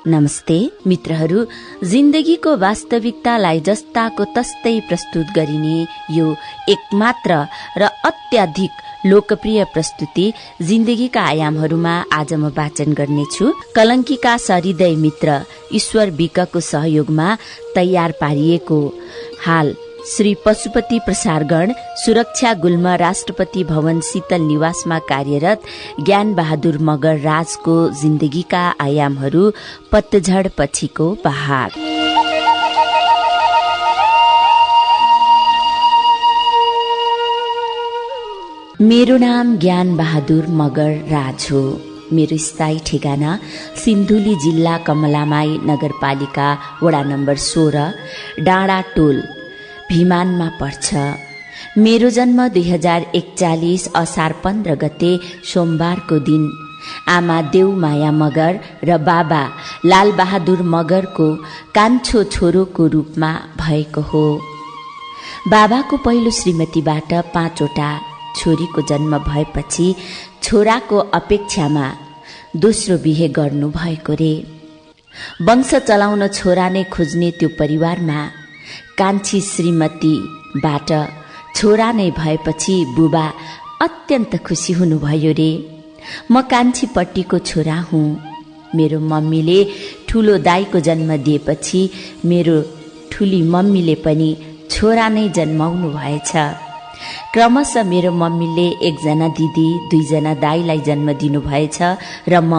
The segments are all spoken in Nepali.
नमस्ते मित्रहरू, जिन्दगीको वास्तविकतालाई जस्ताको तस्तै प्रस्तुत गरिने यो एकमात्र र अत्याधिक लोकप्रिय प्रस्तुति जिन्दगीका आयामहरूमा आज म वाचन गर्नेछु। कलंकीका सहृदय मित्र ईश्वर विकको सहयोगमा तयार पारिएको, हाल श्री पशुपति प्रसारगण सुरक्षा गुल्म राष्ट्रपति भवन शीतल निवासमा कार्यरत ज्ञान बहादुर मगर राजको जिन्दगीका आयामहरू पतझड पछिको बहार। मेरो नाम ज्ञान बहादुर मगर राज हो। मेरो स्थायी ठेगाना सिन्धुली जिल्ला कमलामाई नगरपालिका वडा नम्बर 16 डाँडा टोल भिमानमा पर्छ। मेरो जन्म 2041 असार 15 गते सोमबारको दिन आमा देवमाया मगर र बाबा लालबहादुर मगरको कान्छो छोरोको रूपमा भएको हो। बाबाको पहिलो श्रीमतीबाट 5 वटा छोरीको जन्म भएपछि छोराको अपेक्षामा दोस्रो बिहे गर्नु भएको रे। वंश चलाउन छोरा नै खोज्ने त्यो परिवारमा कान्छी श्रीमतीबाट छोरा नै भएपछि बुबा अत्यन्त खुसी हुनुभयो रे। म कान्छीपट्टिको छोरा हुँ। मेरो मम्मीले ठुलो दाईको जन्म दिएपछि मेरो ठुली मम्मीले पनि छोरा नै जन्माउनु भएछ। क्रमशः मेरो मम्मीले 1 जना दिदी 2 जना दाईलाई जन्म दिनु भएछ र म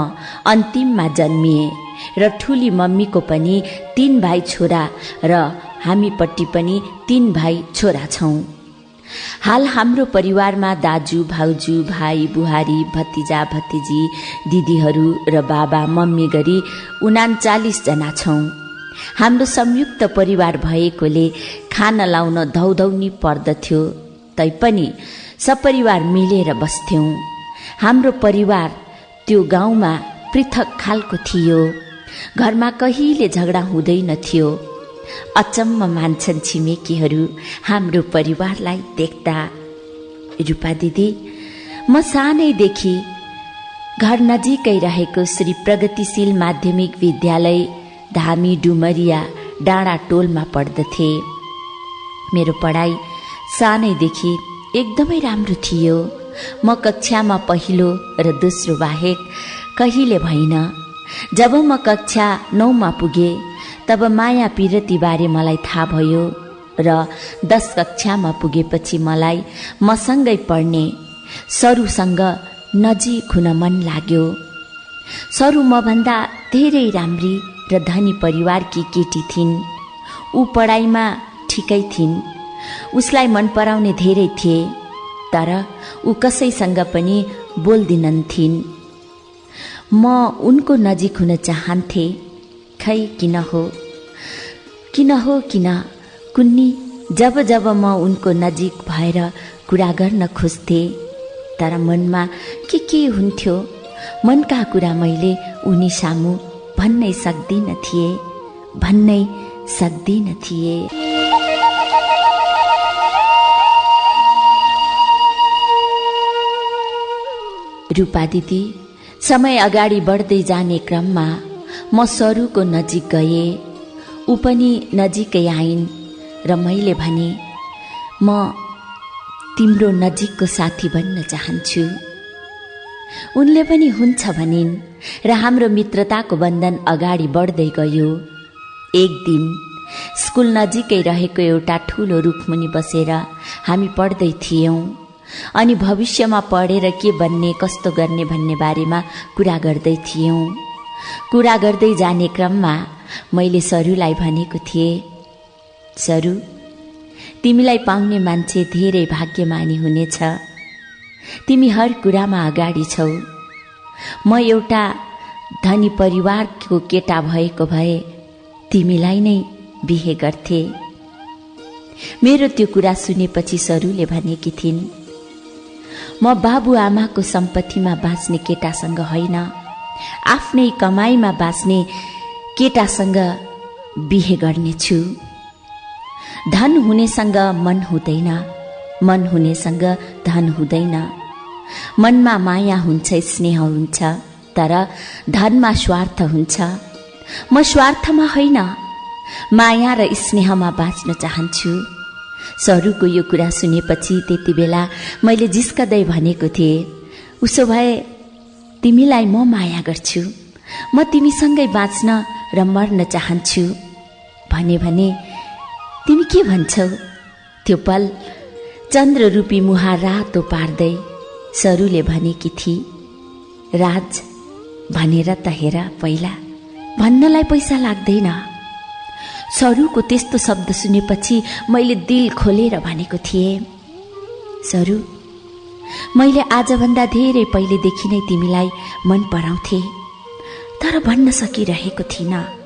अन्तिममा जन्मिए र ठुली मम्मीको पनि 3 भाइ छोरा र हामीपट्टि पनि 3 भाइ छोरा छौं। हाल हाम्रो परिवारमा दाजु भाउजू भाइ बुहारी भतिजा भतिजी दिदीहरू र बाबा मम्मी गरी 39 जना छौं। हाम्रो संयुक्त परिवार भएकोले खाना लाउन धौधौनी पर्दथ्यो, तैपनि सपरिवार मिलेर बस्थ्यौं। हाम्रो परिवार त्यो गाउँमा पृथक खालको थियो। घरमा कहिले झगडा हुँदैन थियो। अचम्म मान्छन् छिमेकीहरू हाम्रो परिवारलाई देख्दा। रूपा दिदी, म सानैदेखि घर नजिकै रहेको श्री प्रगतिशील माध्यमिक विद्यालय धामी डुमरिया डाँडा टोलमा पढ्दथे। मेरो पढाइ सानैदेखि एकदमै राम्रो थियो। म कक्षामा पहिलो र दोस्रो बाहेक कहिले भइन। जब म कक्षा 9 मा पुगे तब माया पिरती बारे मलाई थाहा भयो र 10 कक्षामा पुगेपछि मलाई मसँगै पढ्ने सरुसँग नजिक हुन मन लाग्यो। सरू मभन्दा धेरै राम्री र धनी परिवारकी केटी थिइन्। ऊ पढाइमा ठिकै थिइन्। उसलाई मन पराउने धेरै थिए, तर ऊ कसैसँग पनि बोल्दिनन् थिइन्। म उनको नजिक हुन चाहन्थे। खै किन हो कुन्नी, जब जब म उनको नजिक भएर कुरा गर्न खोज्थे, तर मनमा के हुन्थ्यो, मनका कुरा मैले उनी सामु भन्नै सक्दिन थिए। रूपा दिदी, समय अगाडि बढ्दै जाने क्रममा म सरूको नजिक गए। ऊ पनि नजिकै आइन् र मैले भने, म तिम्रो नजिकको साथी बन्न चाहन्छु। उनले पनि हुन्छ भनिन् र हाम्रो मित्रताको बन्धन अगाडि बढ्दै गयो। एक दिन स्कुल नजिकै रहेको एउटा ठूलो रुखमुनि बसेर हामी पढ्दै थियौं अनि भविष्यमा पढेर के बन्ने कस्तो गर्ने भन्ने बारेमा कुरा गर्दै थियौं। कुरा गर्दै जाने क्रममा मैले सरूलाई भनेको थिएँ, सरू, तिमीलाई पाउने मान्छे धेरै भाग्यमानी हुनेछ। तिमी हर कुरामा अगाडि छौ। म एउटा धनी परिवारको केटा भएको भए तिमीलाई नै बिहे गर्थे। मेरो त्यो कुरा सुनेपछि सरूले भनेकी थिइन्, म बाबुआमाको सम्पत्तिमा बाँच्ने केटासँग होइन, आफ्नै कमाईमा बाँच्ने केटासँग बिहे गर्नेछु। धन हुनेसँग मन हुँदैन, मन हुनेसँग धन हुँदैन। मनमा माया हुन्छ, स्नेह हुन्छ, तर धनमा स्वार्थ हुन्छ। म स्वार्थमा होइन, माया र स्नेहमा बाँच्न चाहन्छु। सरुको यो कुरा सुनेपछि त्यति बेला मैले जिस्कदै भनेको थिएँ, उसो भए तिमीलाई म माया गर्छु, म तिमीसँगै बाँच्न र मर्न चाहन्छु भने तिमी के भन्छौ? त्यो पल चन्द्र रूपी मुहार रातो पार्दै सरुले भनेकी थिई, राज भनेर त हेर, पहिला भन्नलाई पैसा लाग्दैन। सरुको त्यस्तो शब्द सुनेपछि मैले दिल खोलेर भनेको थिएँ, सरू, मैले आजभन्दा धेरै पहिलेदेखि नै तिमीलाई मन पराउँथे, तर भन्न सकिरहेको थिइनँ।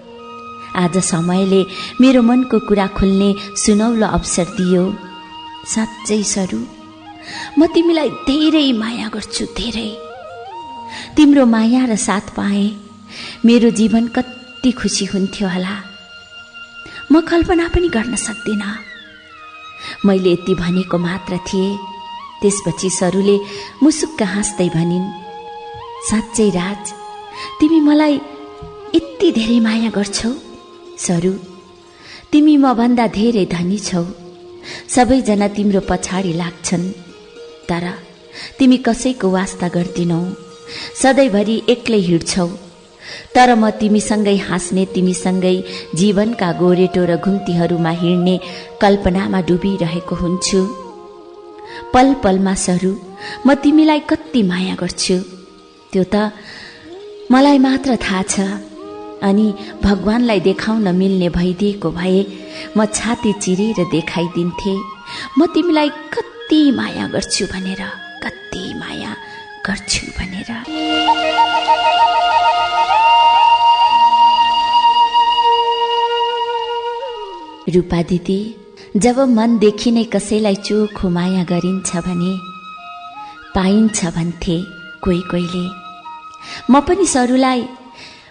आज समयले मेरो मनको कुरा खोल्ने सुनौलो अवसर दियो। साँच्चै सरू, म तिमीलाई धेरै माया गर्छु, धेरै। तिम्रो माया र साथ पाए मेरो जीवन कति खुसी हुन्थ्यो होला, म कल्पना पनि गर्न सक्दिनँ। मैले यति भनेको मात्र थिएँ। त्यसपछि सरुले मुसुक्क हाँस्दै भनिन्, साँच्चै राज, तिमी मलाई यति धेरै माया गर्छौ? सरू, तिमी म भन्दा धेरै धनी छौ। सबैजना तिम्रो पछाडि लाग्छन्, तर तिमी कसैको वास्ता गर्दिनौ। सधैँभरि एक्लै हिँड्छौ, तर म तिमीसँगै हाँस्ने, तिमीसँगै जीवनका गोरेटो र घुम्तीहरूमा हिँड्ने कल्पनामा डुबिरहेको हुन्छु। पल पलमा सरू, म तिमीलाई कति माया गर्छु त्यो त मलाई मात्र थाहा छ। अनि भगवानलाई देखाउन मिल्ने भइदिएको भए म छाती चिरेर देखाइदिन्थे, म तिमीलाई कति माया गर्छु भनेर, कति माया गर्छु भनेर। रूपा दिदी, जब मनदेखि नै कसैलाई चोखो माया गरिन्छ भने पाइन्छ भन्थे कोही कोहीले। म पनि सरुलाई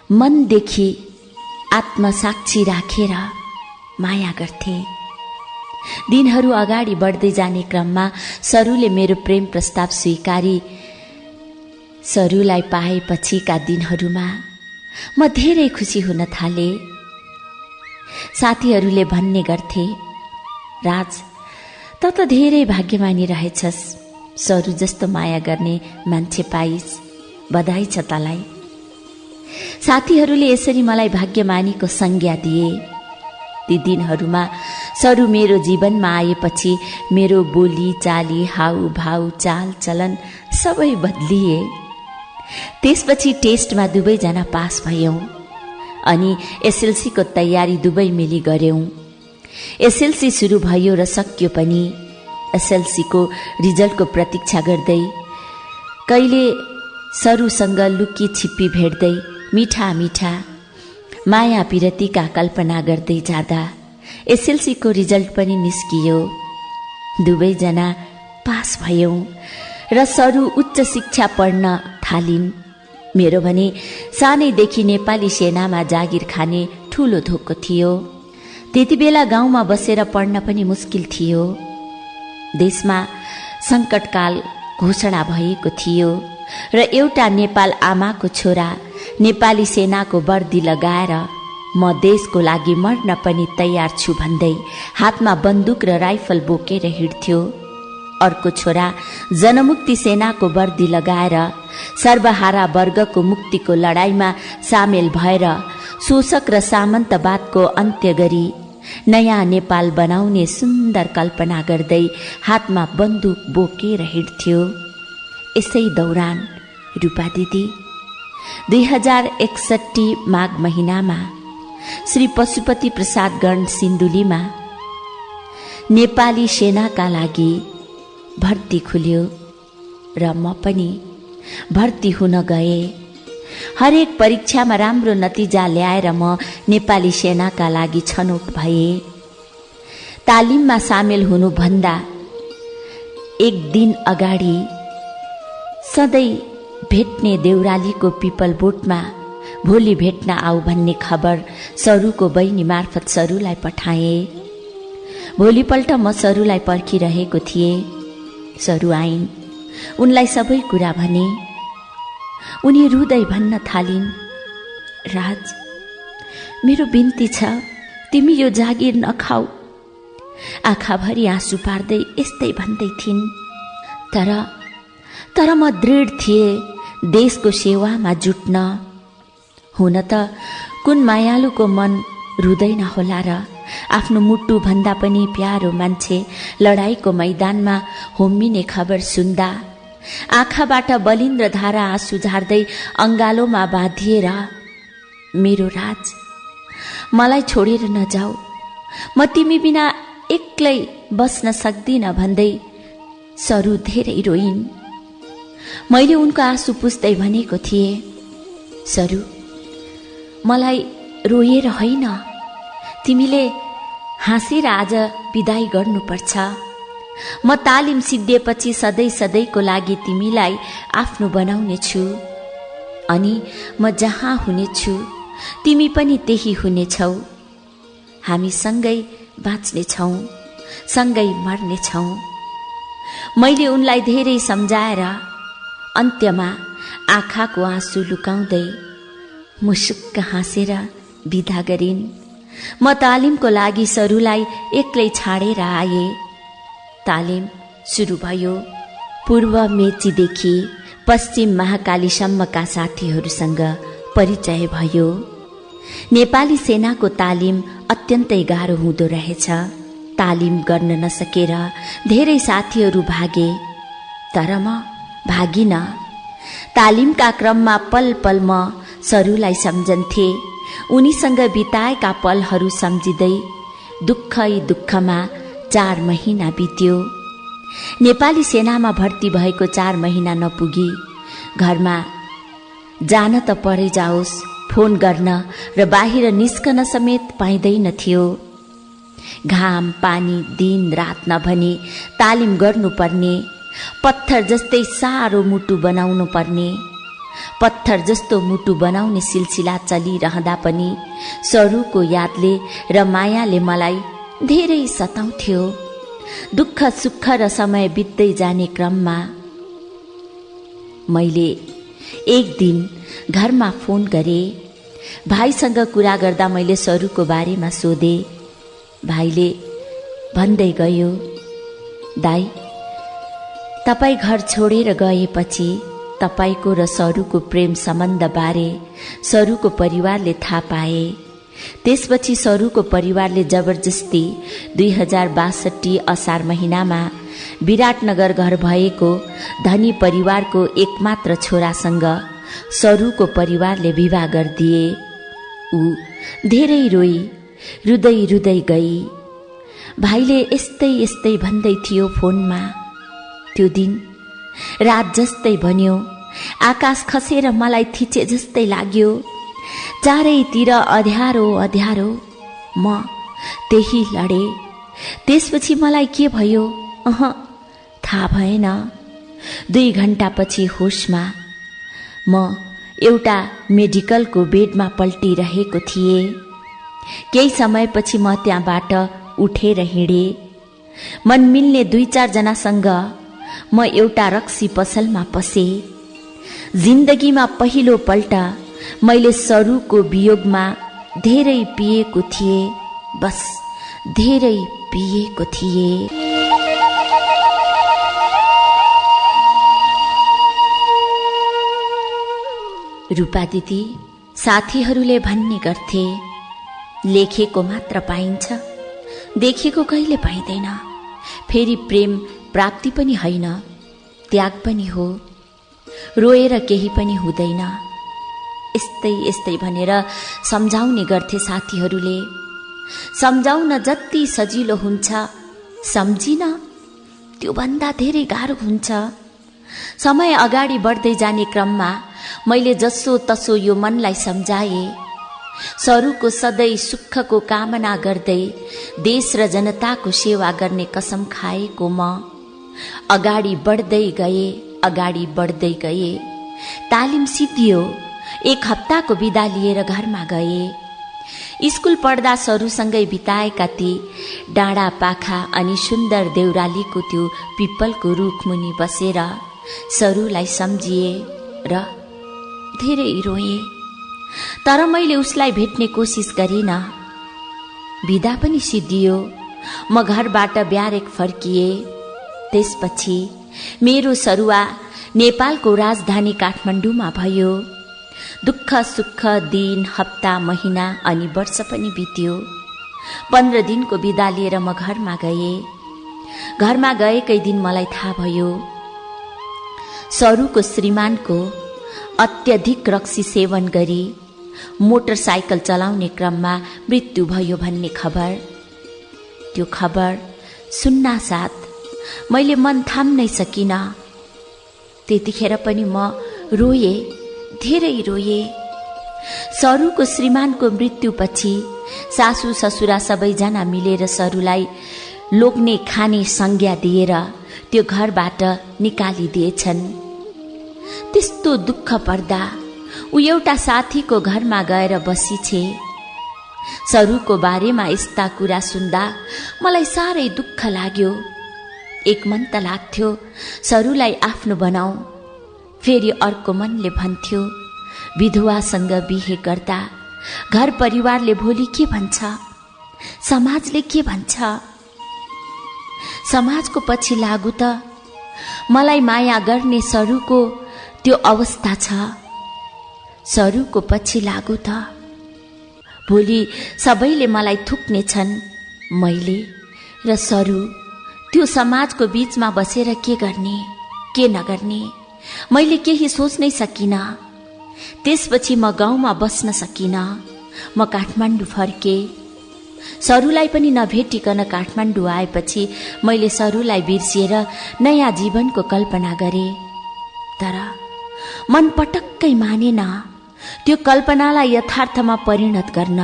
मनदेखि आत्मसाक्षी राखेर माया गर्थे। दिनहरू अगाडि बढ्दै जाने क्रममा सरुले मेरो प्रेम प्रस्ताव स्वीकारी। सरुलाई पाएपछिका दिनहरूमा म धेरै खुसी हुन थाले। साथीहरूले भन्ने गर्थे, राज, त धेरै भाग्यमानी रहेछस्, सरू जस्तो माया गर्ने मान्छे पाइस्, बधाई छ तलाई। साथीहरूले यसरी मलाई भाग्यमानीको संज्ञा दिए। ती दिनहरूमा सरू मेरो जीवनमा आएपछि मेरो बोली चाली, हाउभाउ, चाल चलन सबै बदलिए। त्यसपछि टेस्टमा दुवैजना पास भयौं अनि एसएलसीको तयारी दुवै मिली गर्यौं। एसएलसी सुरु भयो र सकियो पनि। एसएलसीको रिजल्टको प्रतीक्षा गर्दै, कहिले सरूसँग लुकी छिप्पी भेट्दै, मिठा मिठा माया पिरतीका कल्पना गर्दै जाँदा एसएलसीको रिजल्ट पनि निस्कियो। दुवैजना पास भयौं र सरू उच्च शिक्षा पढ्न थालिन्। मेरो भने सानैदेखि नेपाली सेनामा जागिर खाने ठूलो धोको थियो। त्यति बेला गाउँमा बसेर पढ्न पनि मुस्किल थियो। देशमा संकटकाल घोषणा भएको थियो र एउटा नेपाल आमाको छोरा नेपाली सेनाको वर्दी लगाएर म देशको लागि मर्न पनि तयार छु भन्दै हातमा बन्दुक र राइफल बोकेर हिँड्थ्यो। अर्को छोरा जनमुक्ति सेनाको वर्दी लगाएर सर्वहारा वर्गको मुक्तिको लडाईँमा सामेल भएर शोषक र सामन्तवादको अन्त्य गरी नयाँ नेपाल बनाउने सुन्दर कल्पना गर्दै हातमा बन्दुक बोकेर हिँड्थ्यो। यसै दौरान रूपा दिदी 2061 माघ महिनामा श्री पशुपति प्रसादगण सिन्धुलीमा नेपाली सेनाका लागि भर्ती खुल्यो र म पनि भर्ती हुन गए। हरेक परीक्षामा राम्रो नतिजा ल्याएर म नेपाली सेनाका लागि छनौट भए। तालिममा सामेल हुनुभन्दा एक दिन अगाडि सधैँ भेट्ने देउरालीको पिपल बोटमा भोलि भेट्न आऊ भन्ने खबर सरूको बहिनी मार्फत सरूलाई पठाए। भोलिपल्ट म सरूलाई पर्खिरहेको थिएँ। सरू आइन्। उनलाई सबै कुरा भने। उनी रुँदै भन्न थालिन्, राज, मेरो बिन्ती छ, तिमी यो जागिर नखाऊ। आँखाभरि आँसु पार्दै यस्तै भन्दै थिइन्। तर म दृढ थिए देशको सेवामा जुट्न। हुन त कुन मायालुको मन रुँदैन होला र आफ्नो मुटु भन्दा पनि प्यारो मान्छे लडाईको मैदानमा होमिने खबर सुन्दा। आँखाबाट बलिन्द्र धारा आँसु झार्दै अंगालोमा बाँधिएर, मेरो राज, मलाई छोडेर नजाऊ, म तिमी बिना एक्लै बस्न सक्दिन भन्दै सरू धेरै रोइन्। मैले उनको आँसु पुस्दै भनेको थिएँ, सरू, मलाई रोएर होइन, तिमीले हाँसेर आज बिदाई गर्नुपर्छ। म तालिम सिद्धिएपछि सधैँ सधैँको लागि तिमीलाई आफ्नो बनाउने छु। अनि म जहाँ हुनेछु तिमी पनि त्यही हुनेछौ। हामी सँगै बाँच्नेछौँ, सँगै मर्नेछौँ। मैले उनलाई धेरै सम्झाएर अन्त्यमा आँखाको आँसु लुकाउँदै मुसुक्क हाँसेर बिदा गरिन्। म तालिमको लागि सरूलाई एक्लै छाडेर आए। तालिम सुरु भयो। पूर्व मेचीदेखि पश्चिम महाकालीसम्मका साथीहरूसँग परिचय भयो। नेपाली सेनाको तालिम अत्यन्तै गाह्रो हुँदो रहेछ। तालिम गर्न नसकेर धेरै साथीहरू भागे, तर म भागिन। तालिमका क्रममा पल पल म सरूलाई सम्झन्थे। उनीसँग बिताएका पलहरू सम्झिँदै दुःखै दुःखमा 4 महिना बित्यो। नेपाली सेनामा भर्ती भएको 4 महिना नपुगी घरमा जान त परै जाओस्, फोन गर्न र बाहिर निस्कन समेत पाइँदैन थियो। घाम पानी दिन रात नभनी तालिम गर्नुपर्ने, पत्थर जस्तै सारो मुटु बनाउनु पर्ने। पत्थर जस्तो मुटु बनाउने सिलसिला चलिरहँदा पनि सरूको यादले र मायाले मलाई धेरै सताउँथ्यो। दुःख सुख र समय बित्दै जाने क्रममा मैले एक दिन घरमा फोन गरे। भाइसँग कुरा गर्दा मैले सरूको बारेमा सोधे। भाइले भन्दै गयो, दाई, तपाई घर छोडेर गएपछि तपाईको र सरूको प्रेम सम्बन्ध बारे सरूको परिवारले थाहा पाए। त्यसपछि सरूको परिवारले जबरजस्ती 2062 असार महिनामा विराटनगर घर भएको धनी परिवारको एकमात्र छोरासँग सरूको परिवारले विवाह गरिदिए। ऊ धेरै रोई, रुदै रुदै गई। भाइले यस्तै यस्तै भन्दै थियो फोनमा। त्यो दिन रात जस्तै बन्यो। आकाश खसेर मलाई थिचे जस्तै लाग्यो। चारैतिर अँध्यारो अँध्यारो। म त्यही लडे। त्यसपछि मलाई के भयो थाहा भएन। 2 घण्टापछि होसमा म एउटा मेडिकलको बेडमा पल्टिरहेको थिएँ। केही समयपछि म त्यहाँबाट उठेर हिँडे। मन मिल्ने 2-4 जनासँग म एउटा रक्सी पसलमा पसे। जिन्दगीमा पहिलो पल्ट मैले सरूको वियोगमा धेरै पिएको थिएँ। बस धेरै पिएको थिएँ। रूपा दिदी, साथीहरूले भन्ने गर्थे, लेखेको मात्र पाइन्छ, देखेको कहिले पाइँदैन। फेरि प्रेम प्राप्ति पनि होइन, त्याग पनि हो। रोएर केही पनि हुँदैन। यस्तै यस्तै भनेर सम्झाउने गर्थे साथीहरूले। सम्झाउन जति सजिलो हुन्छ, सम्झिन त्योभन्दा धेरै गाह्रो हुन्छ। समय अगाडि बढ्दै जाने क्रममा मैले जसो तसो यो मनलाई सम्झाए। सरूको सधैँ सुखको कामना गर्दै देश र जनताको सेवा गर्ने कसम खाएको म अगाडि बढ्दै गए। तालिम सिद्धियो। 1 हप्ताको बिदा लिएर घरमा गए। स्कुल पढ्दा सरूसँगै बिताएका ती डाँडा पाखा अनि सुन्दर देउरालीको त्यो पिप्पलको रुखमुनि बसेर सरूलाई सम्झिए र धेरै रोए। तर मैले उसलाई भेट्ने कोसिस गरिन। बिदा पनि सिद्धियो। म घरबाट ब्यारेक फर्किए। त्यसपछि मेरो सरुवा नेपालको राजधानी काठमाडौँमा भयो। दुःख सुख दिन, हप्ता, महिना अनि वर्ष पनि बित्यो। 15 दिनको बिदा लिएर म घरमा गए। घरमा गएकै दिन मलाई थाहा भयो सरुको श्रीमानको अत्यधिक रक्सी सेवन गरी मोटरसाइकल चलाउने क्रममा मृत्यु भयो भन्ने खबर। त्यो खबर सुन्नासाथ मैले मन थाम्नै सकिन। त्यतिखेर पनि म रोए, धेरै रोए। सरुको श्रीमानको मृत्युपछि सासू ससुरा सबैजना मिलेर सरुलाई लोग्ने खाने संज्ञा दिएर त्यो घरबाट निकालिदिएछन्। त्यस्तो दुःख पर्दा ऊ एउटा साथीको घरमा गएर बसिछे। सरुको बारेमा यस्ता कुरा सुन्दा मलाई साह्रै दुःख लाग्यो। एक मन त लाग्थ्यो सरुलाई आफ्नो बनाऊ, फेरि अर्को मनले भन्थ्यो विधवासँग बिहे गर्दा घर परिवारले भोलि के भन्छ, समाजले के भन्छ। समाजको पछि लागु त मलाई माया गर्ने सरुको त्यो अवस्था छ। सरुको पछि लागु त भोलि सबैले मलाई थुक्नेछन्। मैले र सरू त्यो समाजको बीचमा बसेर के गर्ने के नगर्ने मैले केही सोच्नै सकिन। त्यसपछि म गाउँमा बस्न सकिन। म काठमाडौँ फर्के। सरुलाई पनि नभेटिकन काठमाडौँ आएपछि मैले सरुलाई बिर्सिएर नयाँ जीवनको कल्पना गरे। तर मन पटक्कै मानेन त्यो कल्पनालाई यथार्थमा परिणत गर्न।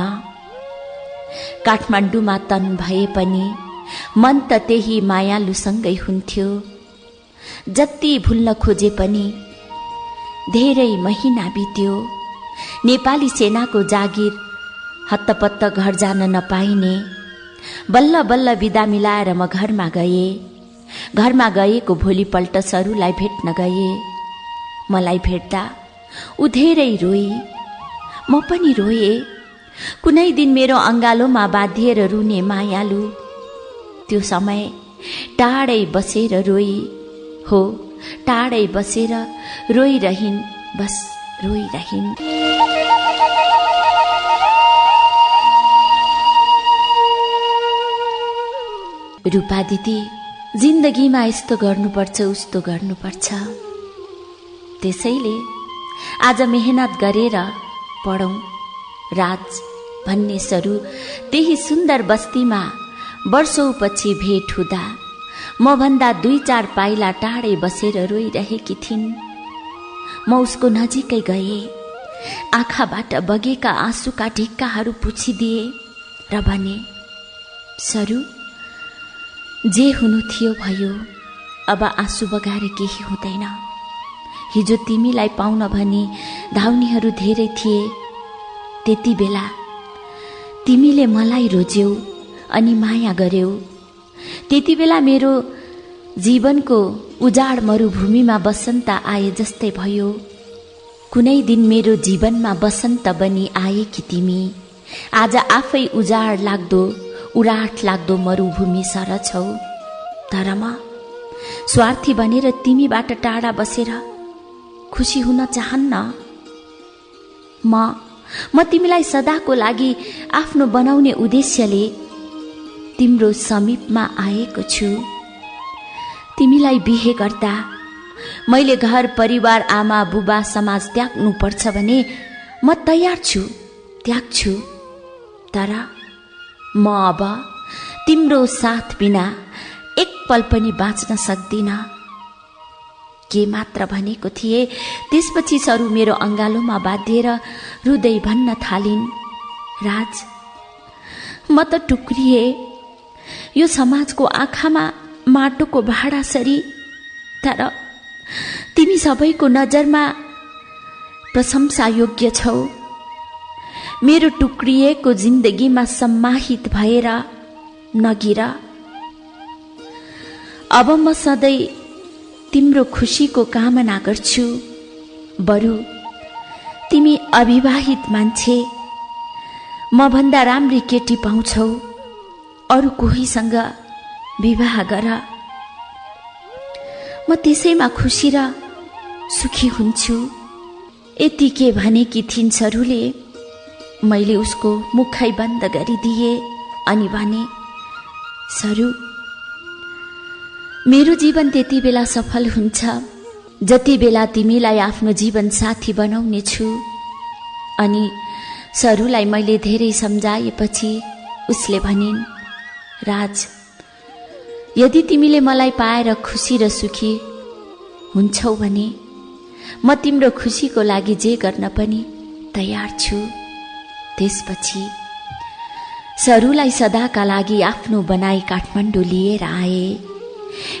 काठमाडौँमा तन भए पनि मन त त्यही मायालुसँगै हुन्थ्यो। जति भुल्न खोजे पनि धेरै महिना बित्यो। नेपाली सेनाको जागिर हत्तपत्त घर जान नपाइने। बल्ल बल्ल बिदा मिलाएर म घरमा गए। घरमा गएको भोलिपल्ट सरुलाई भेट्न गए। मलाई भेट्दा ऊ धेरै रोई, म पनि रोए। कुनै दिन मेरो अंगालोमा बाँधिएर रुने मायालु त्यो समय टाढै बसेर रोई। हो, टाढै बसेर रोइरहिन्, बस रोइरहिन्। रूपा दिदी, जिन्दगीमा यस्तो गर्नुपर्छ उस्तो गर्नुपर्छ। त्यसैले आज मेहनत गरेर पढौं। राज भन्ने सरू त्यही सुन्दर बस्तीमा वर्षौपछि भेट हुँदा म भन्दा 2-4 पाइला टाढै बसेर रोइरहेकी थिइन्। म उसको नजिकै गए। आँखाबाट बगेका आँसुका ढिक्काहरू पुछिदिए र भने, सरू, जे हुनु थियो भयो। अब आँसु बगाएर केही हुँदैन। हिजो तिमीलाई पाउन भनी धाउनीहरू धेरै थिए। त्यति बेला तिमीले मलाई रोज्यौ अनि माया गर्यौ। त्यति बेला मेरो जीवनको उजाड मरुभूमिमा बसन्त आए जस्तै भयो। कुनै दिन मेरो जीवनमा बसन्त बनी आए कि तिमी आज आफै उजाड लाग्दो उराट लाग्दो मरुभूमि सर छौ। तर म स्वार्थी बनेर तिमीबाट टाढा बसेर खुसी हुन चाहन्न। म तिमीलाई सदाको लागि आफ्नो बनाउने उद्देश्यले तिम्रो समीपमा आएको छु। तिमीलाई बिहे गर्दा मैले घर परिवार आमा बुबा समाज त्याग्नु पर्छ भने म तयार छु, त्याग्छु। तर म अब तिम्रो साथ बिना एक पल पनि बाँच्न सक्दिन। के मात्र भनेको थिए। त्यसपछि सरू मेरो अंगालोमा बाँधिएर रुँदै भन्न थालिन्, राज, म त टुक्रिए। यो समाजको आँखामा माटोको भाडा सरी। तर तिमी सबैको नजरमा प्रशंसा योग्य छौ। मेरो टुक्रिएको जिन्दगीमा सम्माहित भएर नगिर। अब म सधैँ तिम्रो खुशीको कामना गर्छु। बरु तिमी अविवाहित मान्छे, म भन्दा राम्री केटी पाउँछौ, अरू कोहीसँग विवाह गर। म त्यसैमा खुसी र सुखी हुन्छु। यति के भनेकी थिइन् सरुले। मैले उसको मुखै बन्द गरिदिए अनि भने, सरू, मेरो जीवन त्यति बेला सफल हुन्छ जति बेला तिमीलाई आफ्नो जीवन साथी बनाउने छु। अनि सरूलाई मैले धेरै सम्झाएपछि उसले भनिन्, राज, यदि तिमीले मलाई पाएर खुसी र सुखी हुन्छौ भने म तिम्रो खुसीको लागि जे गर्न पनि तयार छु। त्यसपछि सरूलाई सदाका लागि आफ्नो बनाई काठमाडौँ लिएर आए।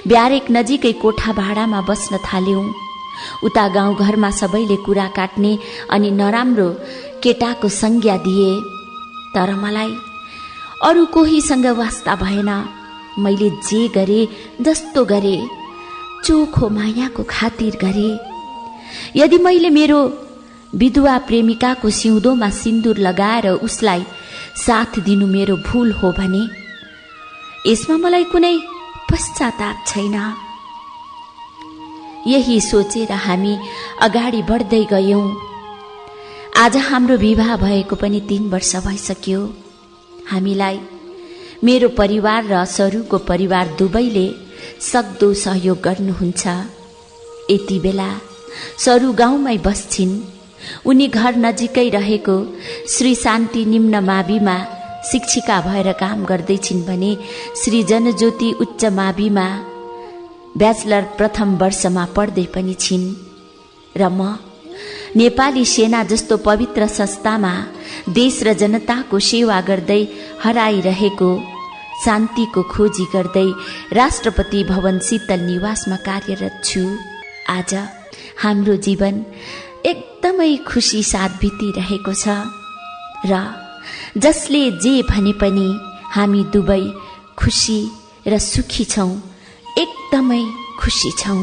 ब्यारेक नजिकै कोठा भाडामा बस्न थाल्यौं। उता गाउँघरमा सबैले कुरा काट्ने अनि नराम्रो केटाको संज्ञा दिए, तर मलाई अरू कोहीसँग वास्ता भएन। मैले जे गरे, जस्तो गरे, चोखो मायाको खातिर गरे। यदि मैले मेरो विधवा प्रेमिकाको सिउँदोमा सिन्दूर लगाएर उसलाई साथ दिनु मेरो भूल हो भने यसमा मलाई कुनै पश्चाताप छैन। यही सोचेर हामी अगाडि बढ्दै गयौं। आज हाम्रो विवाह भएको पनि 3 वर्ष भइसक्यो। हामीलाई मेरो परिवार र सरूको परिवार दुवैले सक्दो सहयोग गर्नुहुन्छ। यति बेला सरू गाउँमै बस्छिन्। उनी घर नजिकै रहेको श्री शान्ति निम्न माविमा शिक्षिका भएर काम गर्दैछिन् भने श्री जनज्योति उच्च माविमा ब्याचलर प्रथम वर्षमा पढ्दै पनि छिन्। र म नेपाली सेना जस्तो पवित्र संस्थामा देश र जनताको सेवा गर्दै हराइरहेको शान्तिको खोजी गर्दै राष्ट्रपति भवन शीतल निवासमा कार्यरत छु। आज हाम्रो जीवन एकदमै खुसी साथ बितिरहेको छ र जसले जे भने पनि हामी दुवै खुसी र सुखी छौं, एकदमै खुसी छौं।